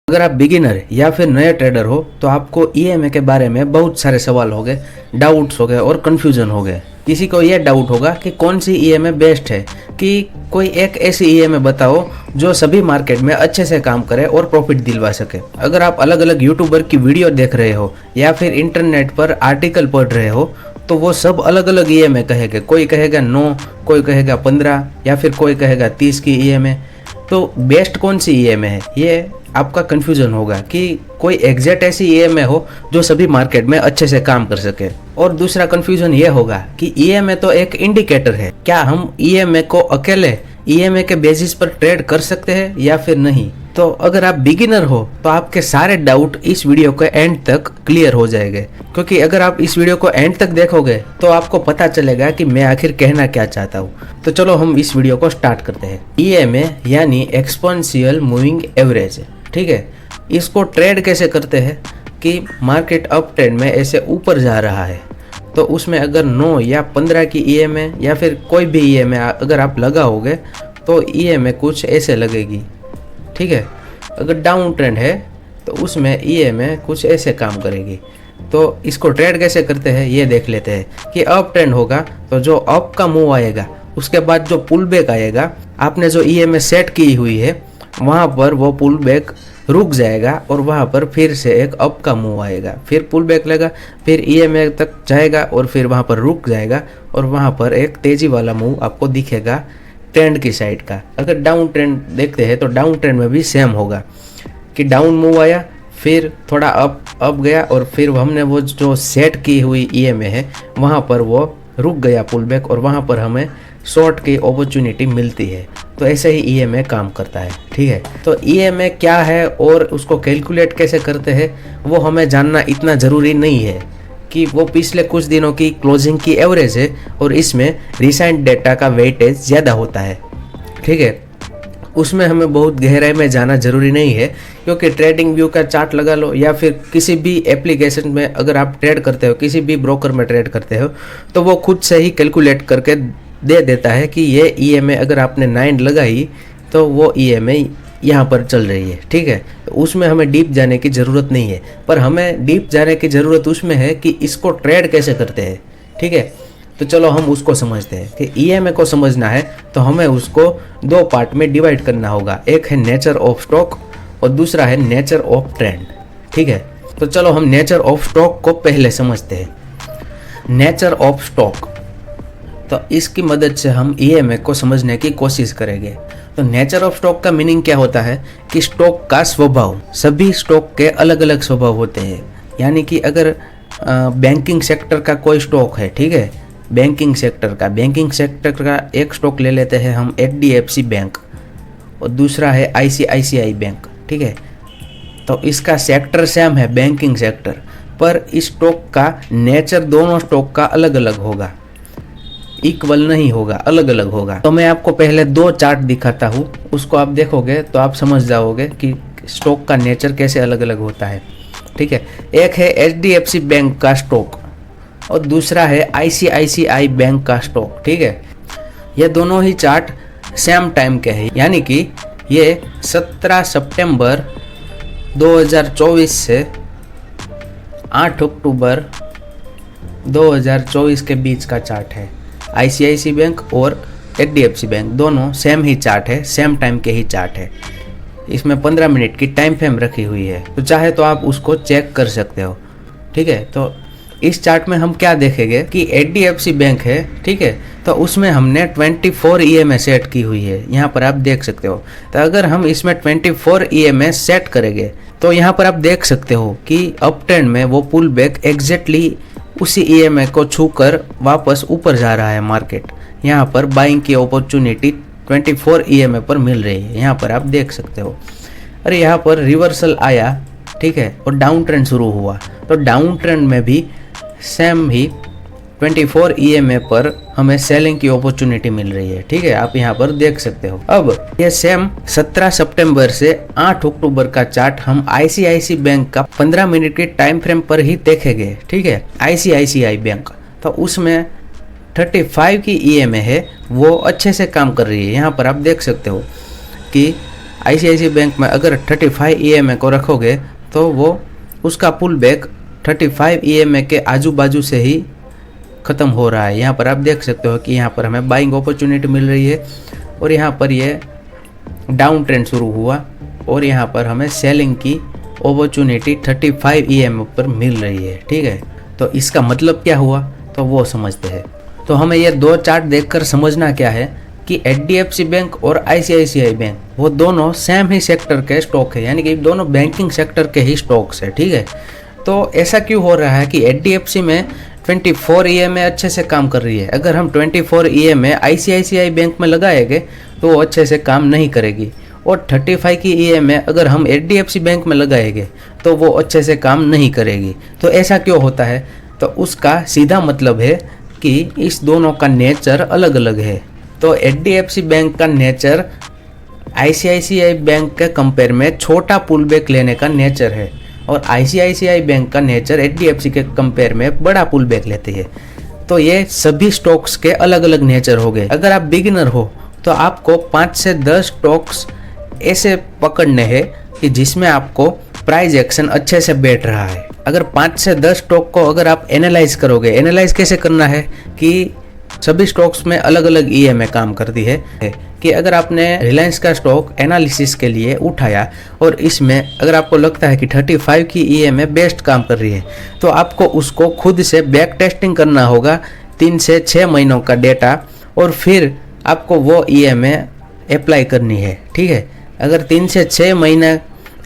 अगर आप बिगिनर या फिर नए ट्रेडर हो तो आपको ईएमए के बारे में बहुत सारे सवाल हो गए, डाउट्स हो गए और कन्फ्यूजन हो गए। किसी को यह डाउट होगा कि कौन सी ईएमए बेस्ट है, कि कोई एक ऐसी ईएमए बताओ जो सभी मार्केट में अच्छे से काम करे और प्रॉफिट दिलवा सके। अगर आप अलग अलग यूट्यूबर की वीडियो देख रहे हो या फिर इंटरनेट पर आर्टिकल पढ़ रहे हो तो वो सब अलग अलग ईएमए कहेंगे। कोई कहेगा 9, कोई कहेगा 15 या फिर कोई कहेगा 30 की ईएमए। तो बेस्ट कौन सी ईएमए है, ये आपका कन्फ्यूजन होगा कि कोई एग्जैक्ट ऐसी ईएमए हो जो सभी मार्केट में अच्छे से काम कर सके। और दूसरा कन्फ्यूजन ये होगा कि ईएमए तो एक इंडिकेटर है, क्या हम ईएमए को अकेले ईएमए के बेसिस पर ट्रेड कर सकते हैं या फिर नहीं। तो अगर आप बिगिनर हो तो आपके सारे डाउट इस वीडियो के एंड तक क्लियर हो जाएंगे, क्योंकि अगर आप इस वीडियो को एंड तक देखोगे तो आपको पता चलेगा कि मैं आखिर कहना क्या चाहता हूँ। तो चलो हम इस वीडियो को स्टार्ट करते हैं। ईएमए यानी एक्सपोनेंशियल मूविंग एवरेज, ठीक है। इसको ट्रेड कैसे करते हैं कि मार्केट अप ट्रेंड में ऐसे ऊपर जा रहा है तो उसमें अगर 9 या 15 की ईएमए या फिर कोई भी ईएमए अगर आप लगाओगे तो ईएमए कुछ ऐसे लगेगी, ठीक है। अगर डाउन ट्रेंड है तो उसमें ईएमए कुछ ऐसे काम करेगी। तो इसको ट्रेड कैसे करते हैं ये देख लेते हैं कि अप ट्रेंड होगा तो जो अप का मूव आएगा उसके बाद जो पुल बैक आएगा, आपने जो ईएमए सेट की हुई है वहाँ पर वो पुल बैक रुक जाएगा और वहाँ पर फिर से एक अप का मूव आएगा, फिर पुल बैक लेगा, फिर ईएमए तक जाएगा और फिर वहाँ पर रुक जाएगा और वहाँ पर एक तेजी वाला मूव आपको दिखेगा ट्रेंड की साइड का। अगर डाउन ट्रेंड देखते हैं तो डाउन ट्रेंड में भी सेम होगा कि डाउन मूव आया, फिर थोड़ा अप गया और फिर हमने वो जो सेट की हुई ईएमए है वहाँ पर वो रुक गया पुल बैक और वहाँ पर हमें शॉर्ट की अपॉर्चुनिटी मिलती है। तो ऐसे ही ईएमए काम करता है, ठीक है। तो ईएमए क्या है और उसको कैलकुलेट कैसे करते हैं वो हमें जानना इतना ज़रूरी नहीं है कि वो पिछले कुछ दिनों की क्लोजिंग की एवरेज है और इसमें रिसेंट डेटा का वेटेज ज़्यादा होता है, ठीक है। उसमें हमें बहुत गहराई में जाना ज़रूरी नहीं है, क्योंकि ट्रेडिंग व्यू का चार्ट लगा लो या फिर किसी भी एप्लीकेशन में अगर आप ट्रेड करते हो, किसी भी ब्रोकर में ट्रेड करते हो तो वो खुद से ही कैलकुलेट करके दे देता है कि ये ईएमए अगर आपने 9 लगाई तो वो ईएमए यहाँ पर चल रही है, ठीक है। तो उसमें हमें डीप जाने की ज़रूरत नहीं है, पर हमें डीप जाने की ज़रूरत उसमें है कि इसको ट्रेड कैसे करते हैं, ठीक है। तो चलो हम उसको समझते हैं कि ईएमए को समझना है तो हमें उसको 2 पार्ट में डिवाइड करना होगा। एक है नेचर ऑफ स्टॉक और दूसरा है नेचर ऑफ ट्रेंड, ठीक है। तो चलो हम नेचर ऑफ स्टॉक को पहले समझते हैं। नेचर ऑफ स्टॉक, तो इसकी मदद से हम ईएमए को समझने की कोशिश करेंगे। तो नेचर ऑफ स्टॉक का मीनिंग क्या होता है कि स्टॉक का स्वभाव, सभी स्टॉक के अलग अलग स्वभाव होते हैं। यानी कि अगर बैंकिंग सेक्टर का कोई स्टॉक है, ठीक है, बैंकिंग सेक्टर का एक स्टॉक ले लेते हैं हम एचडीएफसी बैंक और दूसरा है आईसीआईसीआई बैंक, ठीक है। तो इसका सेक्टर सेम है, बैंकिंग सेक्टर, पर इस स्टॉक का नेचर दोनों स्टॉक का अलग अलग होगा, इक्वल नहीं होगा, अलग अलग होगा। तो मैं आपको पहले 2 चार्ट दिखाता हूँ, उसको आप देखोगे तो आप समझ जाओगे कि स्टॉक का नेचर कैसे अलग अलग होता है, ठीक है। एक है एचडीएफसी बैंक का स्टॉक और दूसरा है आईसीआईसीआई बैंक का स्टॉक, ठीक है। ये दोनों ही चार्ट सेम टाइम के हैं, यानी कि ये 17 सितंबर 2024 से 8 अक्टूबर 2024 के बीच का चार्ट है। आईसीआईसी बैंक और एचडीएफसी बैंक दोनों सेम ही चार्ट है, सेम टाइम के ही चार्ट है। इसमें 15 मिनट की टाइम फ्रेम रखी हुई है, तो चाहे तो आप उसको चेक कर सकते हो, ठीक है। तो इस चार्ट में हम क्या देखेंगे कि एचडीएफसी बैंक है, ठीक है, तो उसमें हमने 24 ईएमए सेट की हुई है, यहाँ पर आप देख सकते हो। तो अगर हम इसमें 24 ईएमए सेट करेंगे तो यहाँ पर आप देख सकते हो कि अप ट्रेंड में वो पुल बैक एग्जैक्टली उसी ईएमए को छूकर वापस ऊपर जा रहा है मार्केट। यहाँ पर बाइंग की अपॉर्चुनिटी 24 ईएमए पर मिल रही है, यहाँ पर आप देख सकते हो। और यहाँ पर रिवर्सल आया, ठीक है, और डाउन ट्रेंड शुरू हुआ। तो डाउन ट्रेंड में भी सेम ही 24 ईएमए पर हमें सेलिंग की अपॉर्चुनिटी मिल रही है, ठीक है, आप यहाँ पर देख सकते हो। अब ये सेम 17 सितंबर से 8 अक्टूबर का चार्ट हम आईसीआईसी बैंक का 15 मिनट के टाइम फ्रेम पर ही देखेंगे, ठीक है। आईसीआईसीआई बैंक तो उसमें 35 की ईएमए है, वो अच्छे से काम कर रही है। यहाँ पर आप देख सकते हो कि ICICI बैंक में अगर 35 EMA को रखोगे तो वो उसका पुल बैक 35 EMA के आजू बाजू से ही ख़त्म हो रहा है। यहाँ पर आप देख सकते हो कि यहाँ पर हमें बाइंग अपॉर्चुनिटी मिल रही है और यहाँ पर ये डाउन ट्रेंड शुरू हुआ और यहाँ पर हमें सेलिंग की अपॉर्चुनिटी 35 EMA पर मिल रही है। ठीक है, तो इसका मतलब क्या हुआ तो वो समझते हैं। तो हमें ये दो चार्ट देखकर समझना क्या है कि HDFC बैंक और ICICI बैंक वो दोनों सेम ही सेक्टर के स्टॉक है, यानी कि दोनों बैंकिंग सेक्टर के ही स्टॉक्स है। ठीक है, तो ऐसा क्यों हो रहा है कि HDFC में 24 EMA अच्छे से काम कर रही है। अगर हम 24 EMA ICICI बैंक में लगाएंगे तो वो अच्छे से काम नहीं करेगी, और 35 की EMA अगर हम HDFC बैंक में लगाएंगे तो वो अच्छे से काम नहीं करेगी। तो ऐसा क्यों होता है? तो उसका सीधा मतलब है कि इस दोनों का नेचर अलग अलग है। तो HDFC बैंक का नेचर ICICI बैंक के कंपेयर में छोटा पुल बैक लेने का नेचर है, और ICICI बैंक का नेचर HDFC के कंपेयर में बड़ा पुल बैक लेती है। तो ये सभी स्टॉक्स के अलग अलग नेचर हो गए। अगर आप बिगिनर हो तो आपको 5 से 10 स्टॉक्स ऐसे पकड़ने हैं कि जिसमें आपको प्राइस एक्शन अच्छे से बैठ रहा है। अगर 5 से 10 स्टॉक को अगर आप एनालाइज करोगे, एनालाइज कैसे करना है कि सभी स्टॉक्स में अलग अलग EMA काम करती है कि अगर आपने रिलायंस का स्टॉक एनालिसिस के लिए उठाया और इसमें अगर आपको लगता है कि 35 की EMA बेस्ट काम कर रही है तो आपको उसको खुद से बैक टेस्टिंग करना होगा 3 से 6 महीनों का डेटा, और फिर आपको वो EMA अप्लाई करनी है। ठीक है, अगर 3 से 6 महीने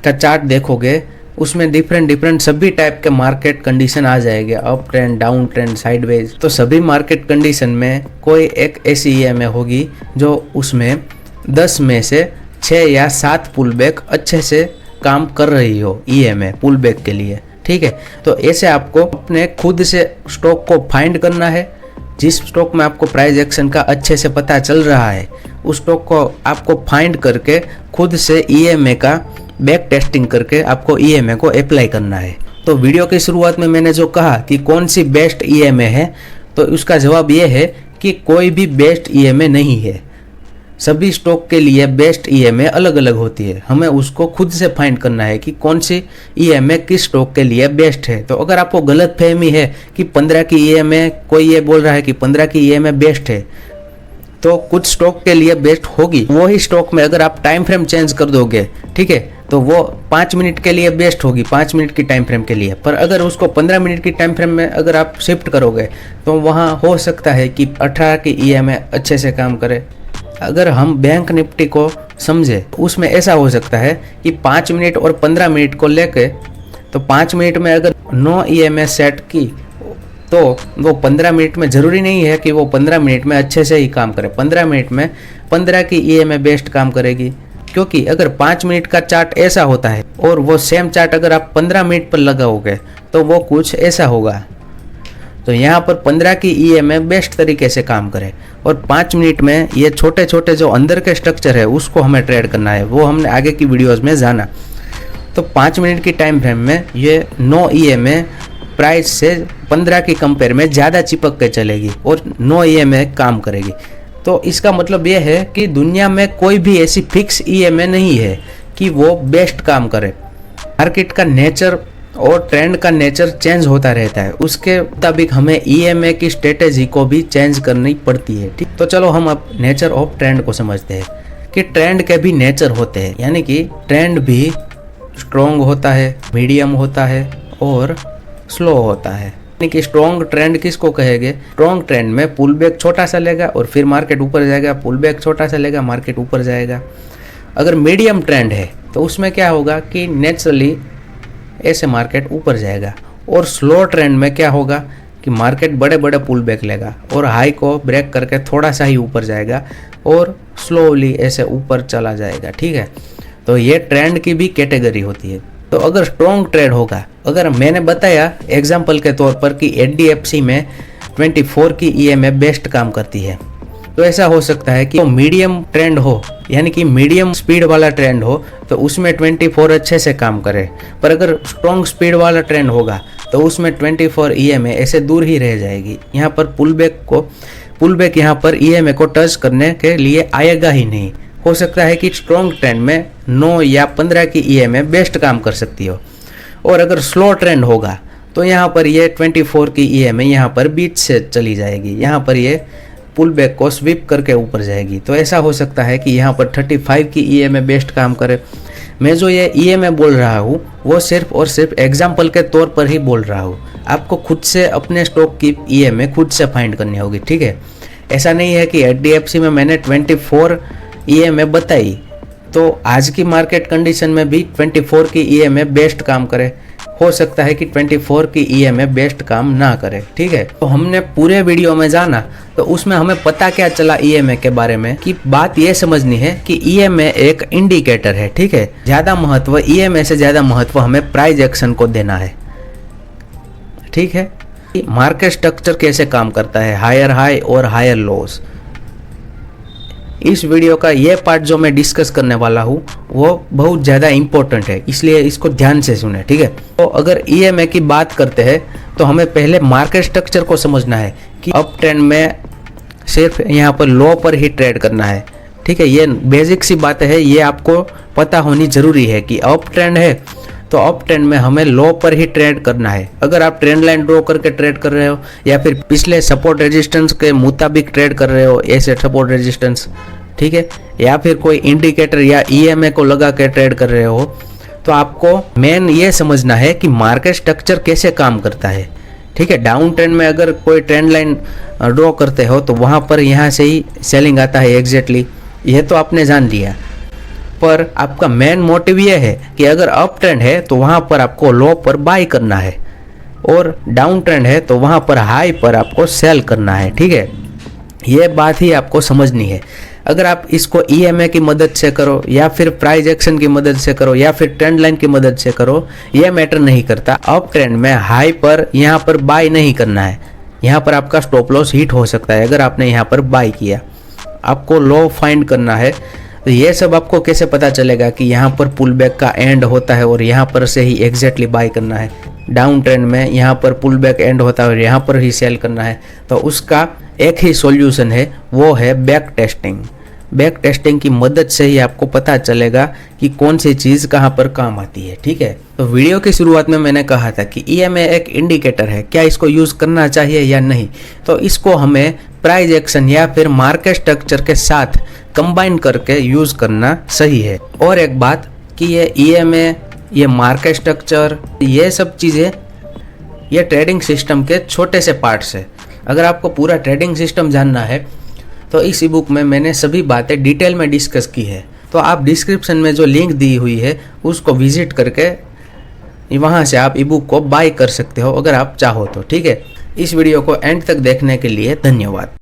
का चार्ट देखोगे उसमें डिफरेंट सभी टाइप के मार्केट कंडीशन आ जाएंगे, up trend, down trend, sideways. तो सभी मार्केट कंडीशन में कोई एक ऐसी EMA होगी जो उसमें 10 में से 6 या 7 पुल बैक अच्छे से काम कर रही हो EMA पुल बैक के लिए। ठीक है, तो ऐसे आपको अपने खुद से स्टॉक को फाइंड करना है। जिस स्टॉक में आपको प्राइस एक्शन का अच्छे से पता चल रहा है उस स्टॉक को आपको फाइंड करके खुद से EMA का बैक टेस्टिंग करके आपको EMA को अप्लाई करना है। तो वीडियो की शुरुआत में मैंने जो कहा कि कौन सी बेस्ट EMA है, तो उसका जवाब ये है कि कोई भी बेस्ट EMA नहीं है। सभी स्टॉक के लिए बेस्ट EMA अलग अलग होती है, हमें उसको खुद से फाइंड करना है कि कौन सी EMA किस स्टॉक के लिए बेस्ट है। तो अगर आपको गलत फहमी है कि 15 की EMA, कोई ये बोल रहा है कि 15 की EMA बेस्ट है, तो कुछ स्टॉक के लिए बेस्ट होगी। वही स्टॉक में अगर आप टाइम फ्रेम चेंज कर दोगे, ठीक है, तो वो 5 मिनट के लिए बेस्ट होगी, 5 मिनट की टाइम फ्रेम के लिए। पर अगर उसको 15 मिनट की टाइम फ्रेम में अगर आप शिफ्ट करोगे तो वहाँ हो सकता है कि 18 की EMA अच्छे से काम करे। अगर हम बैंक निफ्टी को समझे उसमें ऐसा हो सकता है कि 5 मिनट और 15 मिनट को लेके, तो 5 मिनट में अगर 9 EMA सेट की तो वो 15 मिनट में ज़रूरी नहीं है कि वो 15 मिनट में अच्छे से ही काम करे। 15 मिनट में 15 की EMA बेस्ट काम करेगी, क्योंकि अगर 5 मिनट का चार्ट ऐसा होता है और वो सेम चार्ट अगर आप 15 मिनट पर लगाओगे तो वो कुछ ऐसा होगा। तो यहाँ पर 15 की EMA बेस्ट तरीके से काम करे, और 5 मिनट में ये छोटे छोटे जो अंदर के स्ट्रक्चर है उसको हमें ट्रेड करना है, वो हमने आगे की वीडियोज़ में जाना। तो 5 मिनट की टाइम फ्रेम में ये 9 EMA प्राइस से 15 की कंपेयर में ज़्यादा चिपक के चलेगी और 9 EMA काम करेगी। तो इसका मतलब ये है कि दुनिया में कोई भी ऐसी फिक्स EMA नहीं है कि वो बेस्ट काम करे। मार्केट का नेचर और ट्रेंड का नेचर चेंज होता रहता है, उसके मुताबिक हमें EMA की स्ट्रेटेजी को भी चेंज करनी पड़ती है। ठीक, तो चलो हम अब नेचर ऑफ ट्रेंड को समझते हैं कि ट्रेंड के भी नेचर होते हैं, यानी कि ट्रेंड भी स्ट्रॉन्ग होता है, मीडियम होता है और स्लो होता है। यानी कि स्ट्रॉन्ग ट्रेंड किसको कहेंगे? स्ट्रॉन्ग ट्रेंड में पुल बैक छोटा सा लेगा और फिर मार्केट ऊपर जाएगा, पुल बैक छोटा सा लेगा, मार्केट ऊपर जाएगा। अगर मीडियम ट्रेंड है तो उसमें क्या होगा कि नेचुरली ऐसे मार्केट ऊपर जाएगा, और स्लो ट्रेंड में क्या होगा कि मार्केट बड़े बड़े पुल बैक लेगा और हाई को ब्रेक करके थोड़ा सा ही ऊपर जाएगा और स्लोली ऐसे ऊपर चला जाएगा। ठीक है, तो ये ट्रेंड की भी कैटेगरी होती है। तो अगर स्ट्रॉन्ग ट्रेड होगा, अगर मैंने बताया एग्जाम्पल के तौर पर कि HDFC में 24 की EMA बेस्ट काम करती है, तो ऐसा हो सकता है कि वो मीडियम ट्रेंड हो, यानी कि मीडियम स्पीड वाला ट्रेंड हो तो उसमें 24 अच्छे से काम करे। पर अगर स्ट्रॉन्ग स्पीड वाला ट्रेंड होगा तो उसमें 24 EMA ऐसे दूर ही रह जाएगी। यहाँ पर पुल बैक यहाँ पर EMA को टच करने के लिए आएगा ही नहीं, हो सकता है कि स्ट्रॉन्ग ट्रेंड में 9 या 15 की EMA बेस्ट काम कर सकती हो, और अगर स्लो ट्रेंड होगा तो यहाँ पर ये 24 की EMA यहाँ पर बीच से चली जाएगी, यहाँ पर ये पुल बैक को स्वीप करके ऊपर जाएगी। तो ऐसा हो सकता है कि यहाँ पर 35 की EMA बेस्ट काम करे। मैं जो ये EMA बोल रहा हूँ वो सिर्फ और सिर्फ एग्जाम्पल के तौर पर ही बोल रहा हूँ। आपको खुद से अपने स्टॉक की EMA खुद से फाइंड करनी होगी, ठीक है। ऐसा नहीं है कि HDFC में मैंने 24 EMA बताई तो आज की मार्केट कंडीशन में भी 24 की EMA बेस्ट काम करे। हो सकता है कि 24 की EMA बेस्ट काम ना करे, ठीक है। तो हमने पूरे वीडियो में जाना तो उसमें हमें पता क्या चला EMA के बारे में, कि बात ये समझनी है कि EMA एक इंडिकेटर है, ठीक है। ज़्यादा महत्व EMA से ज़्यादा महत्व हमें प्राइस एक्शन को देना है, ठीक है। मार्केट स्ट्रक्चर कैसे काम करता है, हायर हाई और हायर लॉस, इस वीडियो का ये पार्ट जो मैं डिस्कस करने वाला हूँ वो बहुत ज़्यादा इम्पोर्टेंट है, इसलिए इसको ध्यान से सुने, ठीक है। तो अगर EMA की बात करते हैं तो हमें पहले मार्केट स्ट्रक्चर को समझना है कि अप ट्रेंड में सिर्फ यहाँ पर लो पर ही ट्रेड करना है, ठीक है। ये बेसिक सी बात है, ये आपको पता होनी ज़रूरी है कि अप ट्रेंड है तो अप ट्रेंड में हमें लो पर ही ट्रेड करना है। अगर आप ट्रेंड लाइन ड्रॉ करके ट्रेड कर रहे हो या फिर पिछले सपोर्ट रेजिस्टेंस के मुताबिक ट्रेड कर रहे हो, ऐसे सपोर्ट रेजिस्टेंस, ठीक है, या फिर कोई इंडिकेटर या EMA को लगा के ट्रेड कर रहे हो, तो आपको मेन ये समझना है कि मार्केट स्ट्रक्चर कैसे काम करता है, ठीक है। डाउन ट्रेंड में अगर कोई ट्रेंड लाइन ड्रॉ करते हो तो वहाँ पर यहाँ से ही सेलिंग आता है एग्जैक्टली, ये तो आपने जान लिया। पर आपका मेन मोटिव ये है कि अगर अप ट्रेंड है तो वहाँ पर आपको लो पर बाय करना है, और डाउन ट्रेंड है तो वहाँ पर हाई पर आपको सेल करना है, ठीक है। ये बात ही आपको समझनी है। अगर आप इसको EMA की मदद से करो या फिर प्राइस एक्शन की मदद से करो या फिर ट्रेंड लाइन की मदद से करो, ये मैटर नहीं करता। अप ट्रेंड में हाई पर यहाँ पर बाय नहीं करना है, यहाँ पर आपका स्टॉप लॉस हिट हो सकता है अगर आपने यहाँ पर बाय किया। आपको लो फाइंड करना है। तो ये सब आपको कैसे पता चलेगा कि यहाँ पर पुल बैक का एंड होता है और यहाँ पर से ही एग्जैक्टली बाय करना है। डाउन ट्रेंड में यहाँ पर पुल बैक एंड होता है और यहाँ पर ही सेल करना है। तो उसका एक ही सॉल्यूशन है, वो है बैक टेस्टिंग। बैक टेस्टिंग की मदद से ही आपको पता चलेगा कि कौन सी चीज़ कहाँ पर काम आती है, ठीक है। तो वीडियो की शुरुआत में मैंने कहा था कि EMA एक इंडिकेटर है, क्या इसको यूज़ करना चाहिए या नहीं। तो इसको हमें प्राइस एक्शन या फिर मार्केट स्ट्रक्चर के साथ कंबाइन करके यूज़ करना सही है। और एक बात कि ये EMA, ये मार्केट स्ट्रक्चर, ये सब चीज़ें ये ट्रेडिंग सिस्टम के छोटे से पार्ट्स है। अगर आपको पूरा ट्रेडिंग सिस्टम जानना है तो इस ई बुक में मैंने सभी बातें डिटेल में डिस्कस की है। तो आप डिस्क्रिप्शन में जो लिंक दी हुई है उसको विजिट करके वहाँ से आप ई बुक को बाय कर सकते हो अगर आप चाहो तो, ठीक है। इस वीडियो को एंड तक देखने के लिए धन्यवाद।